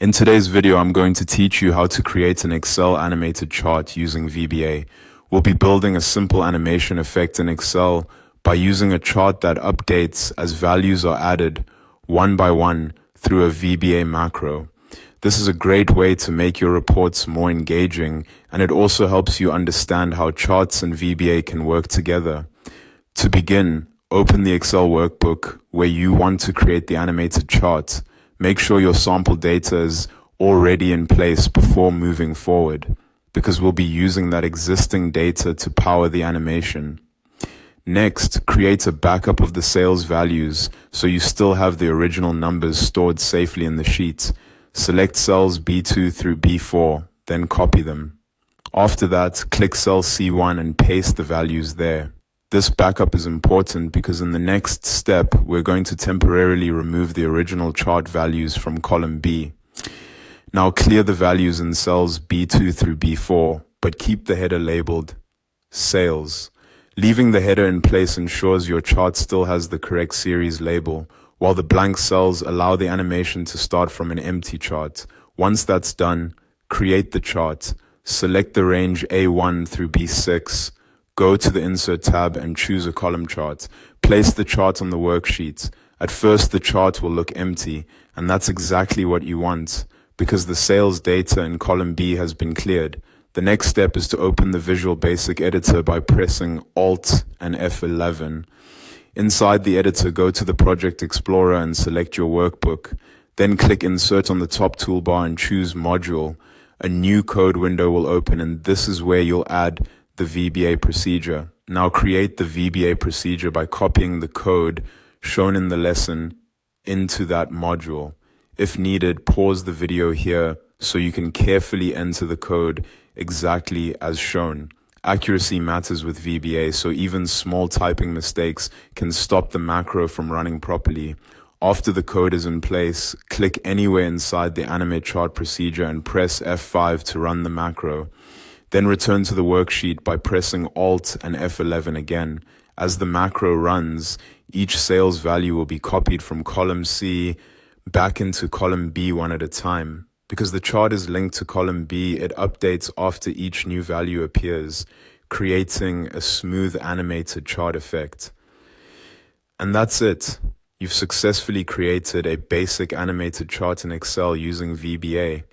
In today's video, I'm going to teach you how to create an Excel animated chart using VBA. We'll be building a simple animation effect in Excel by using a chart that updates as values are added one by one through a VBA macro. This is a great way to make your reports more engaging, and it also helps you understand how charts and VBA can work together. To begin, open the Excel workbook where you want to create the animated chart. Make sure your sample data is already in place before moving forward, because we'll be using that existing data to power the animation. Next, create a backup of the sales values so you still have the original numbers stored safely in the sheet. Select cells B2 through B4, then copy them. After that, click cell C1 and paste the values there. This backup is important because in the next step, we're going to temporarily remove the original chart values from column B. Now clear the values in cells B2 through B4, but keep the header labeled Sales. Leaving the header in place ensures your chart still has the correct series label, while the blank cells allow the animation to start from an empty chart. Once that's done, create the chart. Select the range A1 through B6. Go to the Insert tab and choose a column chart. Place the chart on the worksheet. At first, the chart will look empty, and that's exactly what you want, because the sales data in column B has been cleared. The next step is to open the Visual Basic Editor by pressing Alt and F11. Inside the editor, go to the Project Explorer and select your workbook. Then click Insert on the top toolbar and choose Module. A new code window will open, and this is where you'll add the VBA procedure. Now create the VBA procedure by copying the code shown in the lesson into that module. If needed, pause the video here so you can carefully enter the code exactly as shown. Accuracy matters with VBA, so even small typing mistakes can stop the macro from running properly. After the code is in place, click anywhere inside the Animate Chart procedure and press F5 to run the macro. Then return to the worksheet by pressing Alt and F11 again. As the macro runs, each sales value will be copied from column C back into column B one at a time. Because the chart is linked to column B, it updates after each new value appears, creating a smooth animated chart effect. And that's it. You've successfully created a basic animated chart in Excel using VBA.